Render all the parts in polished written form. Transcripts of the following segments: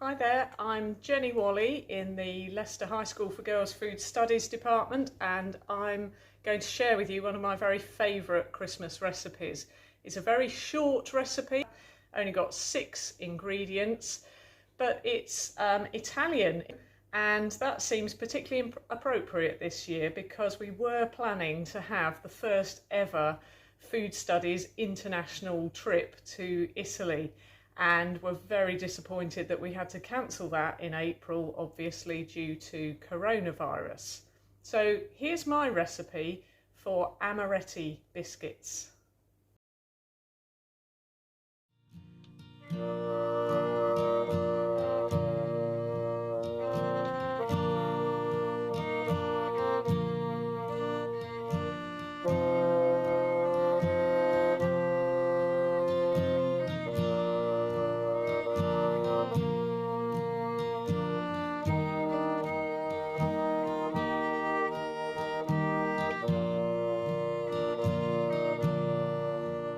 Hi there, I'm Jenny Wally in the Leicester High School for Girls Food Studies department, and I'm going to share with you one of my very favourite Christmas recipes. It's a very short recipe, only got 6 ingredients, but it's Italian, and that seems particularly appropriate this year because we were planning to have the first ever Food Studies international trip to Italy. And we're very disappointed that we had to cancel that in April, obviously due to coronavirus. So here's my recipe for amaretti biscuits.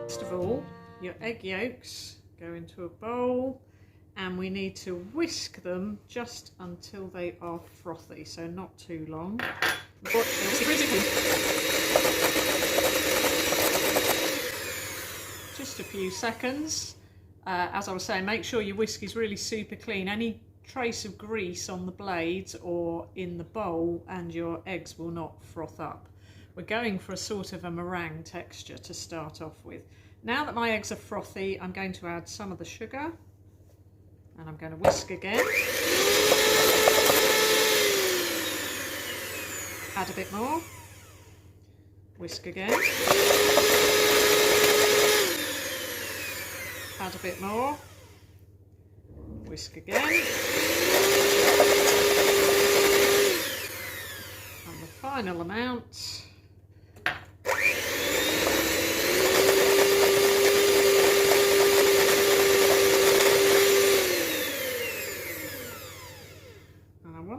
First of all, your egg yolks go into a bowl, and we need to whisk them just until they are frothy, so not too long. Just a few seconds. As I was saying, make sure your whisk is really super clean. Any trace of grease on the blades or in the bowl and your eggs will not froth up. We're going for a sort of a meringue texture to start off with. Now that my eggs are frothy, I'm going to add some of the sugar, and I'm going to whisk again. Add a bit more. Whisk again. Add a bit more. Whisk again. And the final amount.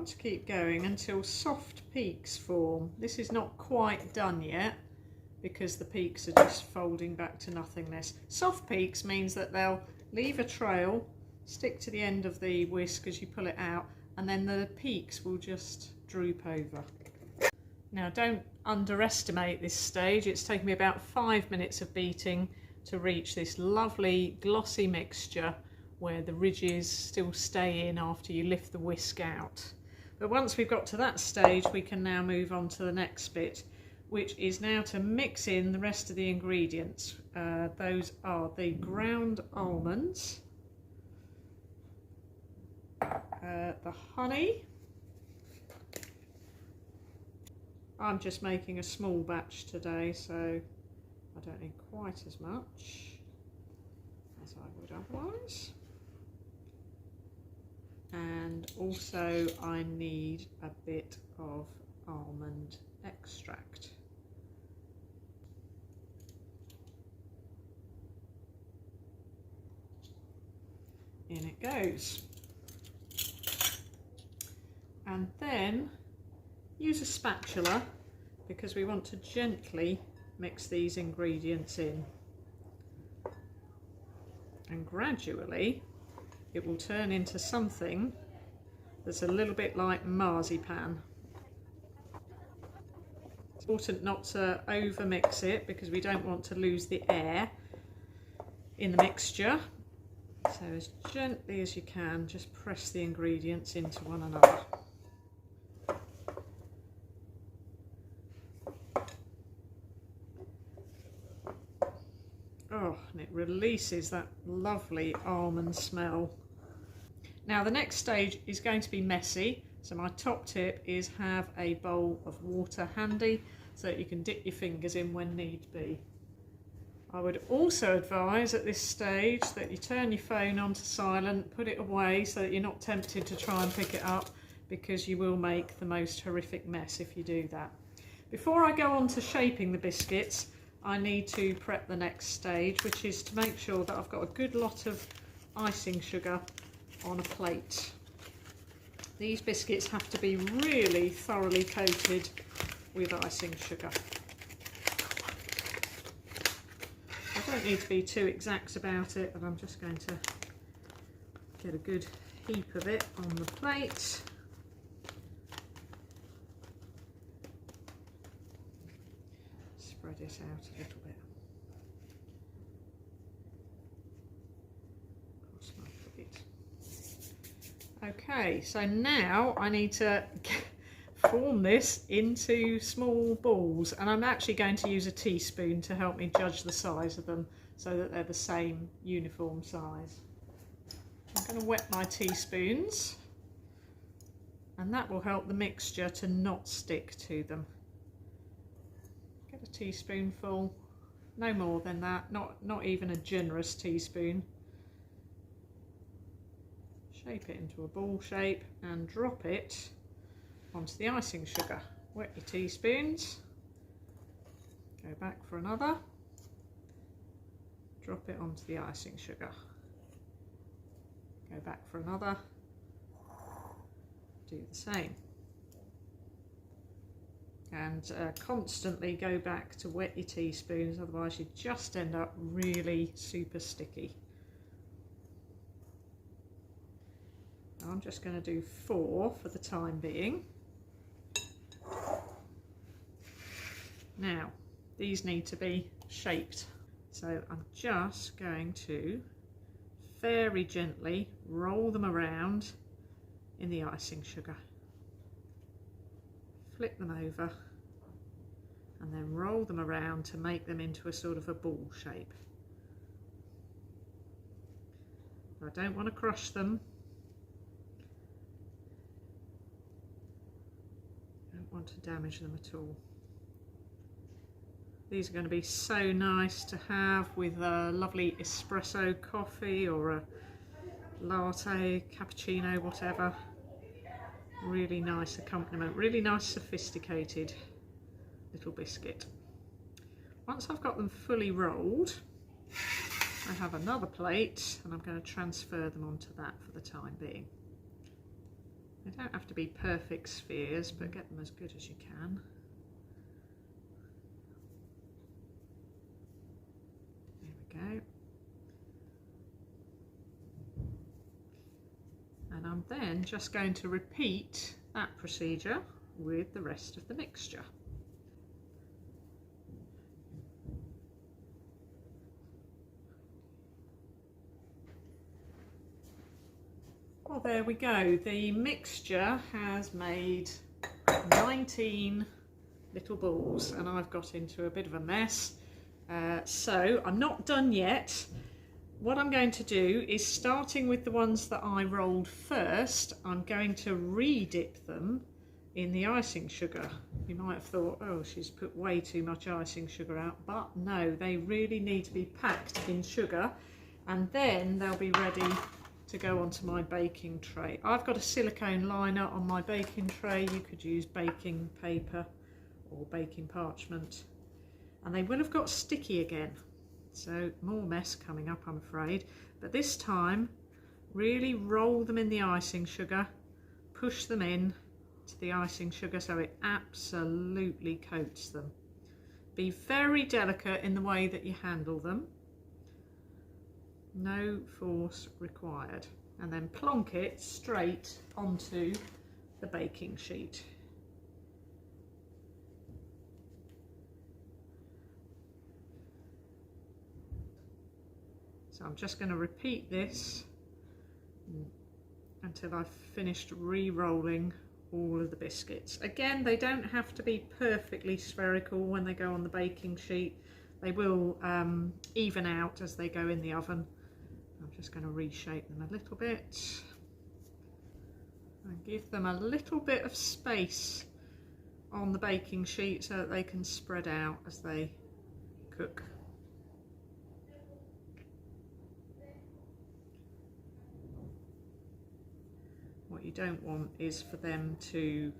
To keep going until soft peaks form. This is not quite done yet because the peaks are just folding back to nothingness. Soft peaks means that they'll leave a trail, stick to the end of the whisk as you pull it out, and then the peaks will just droop over. Now don't underestimate this stage. It's taken me about 5 minutes of beating to reach this lovely glossy mixture where the ridges still stay in after you lift the whisk out. But once we've got to that stage, we can now move on to the next bit, which is now to mix in the rest of the ingredients. Those are the ground almonds, the honey. I'm just making a small batch today, so I don't need quite as much as I would otherwise. And also I need a bit of almond extract. In it goes. And then use a spatula because we want to gently mix these ingredients in. And gradually it will turn into something that's a little bit like marzipan. It's important not to over mix it because we don't want to lose the air in the mixture. So as gently as you can, just press the ingredients into one another. Oh, and it releases that lovely almond smell. Now the next stage is going to be messy, so my top tip is have a bowl of water handy so that you can dip your fingers in when need be. I would also advise at this stage that you turn your phone onto silent, put it away so that you're not tempted to try and pick it up, because you will make the most horrific mess if you do that. Before I go on to shaping the biscuits, I need to prep the next stage, which is to make sure that I've got a good lot of icing sugar on a plate. These biscuits have to be really thoroughly coated with icing sugar. I don't need to be too exact about it, but I'm just going to get a good heap of it on the plate. Spread it out a little bit. Across my plate. Okay, so now I need to form this into small balls, and I'm actually going to use a teaspoon to help me judge the size of them so that they're the same uniform size. I'm going to wet my teaspoons, and that will help the mixture to not stick to them. Get a teaspoonful, no more than that, not even a generous teaspoon. Shape it into a ball shape and drop it onto the icing sugar. Wet your teaspoons, go back for another, drop it onto the icing sugar, go back for another, do the same. And constantly go back to wet your teaspoons, otherwise you just end up really super sticky. I'm just going to do 4 for the time being. Now, these need to be shaped. So I'm just going to very gently roll them around in the icing sugar. Flip them over and then roll them around to make them into a sort of a ball shape. I don't want to crush them. Don't want to damage them at all. These are going to be so nice to have with a lovely espresso coffee or a latte, cappuccino, whatever. Really nice accompaniment, really nice sophisticated little biscuit. Once I've got them fully rolled, I have another plate and I'm going to transfer them onto that for the time being. They don't have to be perfect spheres, but get them as good as you can. Go. And I'm then just going to repeat that procedure with the rest of the mixture. Well, there we go. The mixture has made 19 little balls and I've got into a bit of a mess. So I'm not done yet. What I'm going to do is, starting with the ones that I rolled first, I'm going to re-dip them in the icing sugar. You might have thought, oh, she's put way too much icing sugar out, but no, they really need to be packed in sugar and then they'll be ready to go onto my baking tray. I've got a silicone liner on my baking tray. You could use baking paper or baking parchment. And they will have got sticky again, so more mess coming up, I'm afraid. But this time, really roll them in the icing sugar, push them in to the icing sugar so it absolutely coats them. Be very delicate in the way that you handle them. No force required. And then plonk it straight onto the baking sheet. So I'm just going to repeat this until I've finished re-rolling all of the biscuits. Again, they don't have to be perfectly spherical when they go on the baking sheet. They will even out as they go in the oven. I'm just going to reshape them a little bit and give them a little bit of space on the baking sheet so that they can spread out as they cook. What you don't want is for them to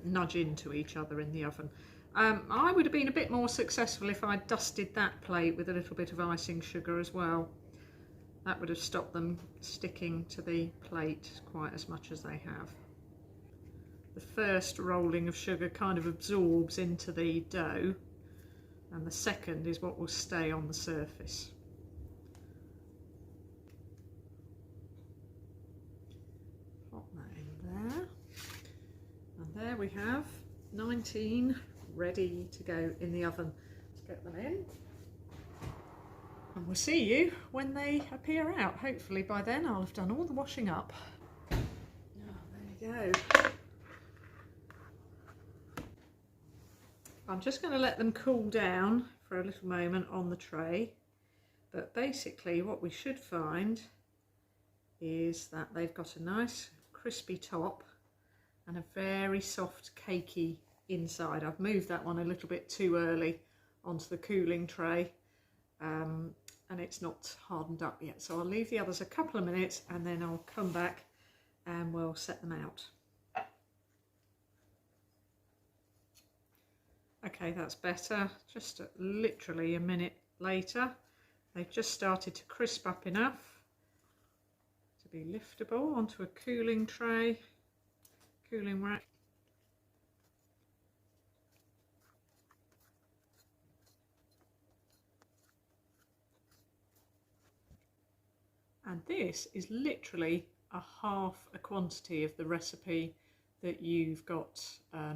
nudge into each other in the oven. I would have been a bit more successful if I dusted that plate with a little bit of icing sugar as well. That would have stopped them sticking to the plate quite as much as they have. The first rolling of sugar kind of absorbs into the dough, and the second is what will stay on the surface. Pop that in there. And there we have 19 ready to go in the oven. Let's get them in. And we'll see you when they appear out. Hopefully by then I'll have done all the washing up. Oh, there you go. I'm just going to let them cool down for a little moment on the tray. But basically what we should find is that they've got a nice crispy top and a very soft cakey inside. I've moved that one a little bit too early onto the cooling tray. And it's not hardened up yet, so I'll leave the others a couple of minutes and then I'll come back and we'll set them out. Okay, that's better. Just literally a minute later, they've just started to crisp up enough to be liftable onto a cooling tray, cooling rack. And this is literally a half a quantity of the recipe that you've got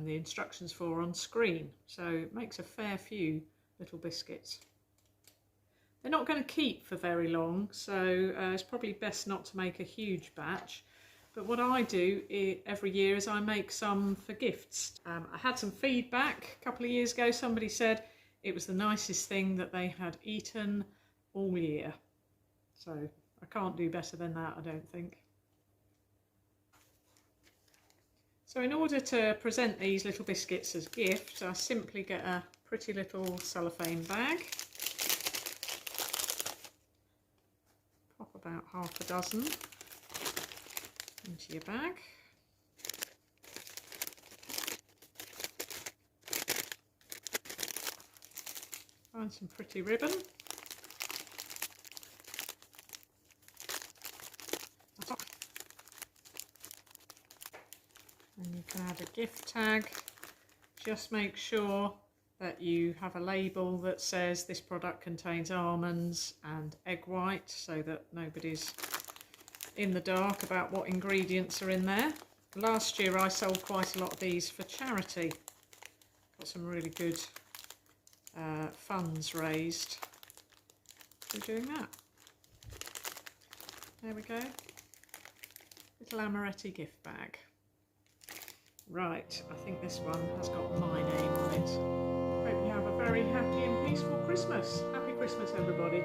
the instructions for on screen. So it makes a fair few little biscuits. They're not going to keep for very long, so it's probably best not to make a huge batch. But what I do every year is I make some for gifts. I had some feedback a couple of years ago. Somebody said it was the nicest thing that they had eaten all year. So I can't do better than that, I don't think. So in order to present these little biscuits as gifts, I simply get a pretty little cellophane bag. Pop about half a dozen into your bag. Find some pretty ribbon. And you can add a gift tag. Just make sure that you have a label that says this product contains almonds and egg white, so that nobody's in the dark about what ingredients are in there. Last year I sold quite a lot of these for charity. Got some really good funds raised through doing that. There we go. Little amaretti gift bag. Right, I think this one has got my name on it. Hope you have a very happy and peaceful Christmas. Happy Christmas, everybody.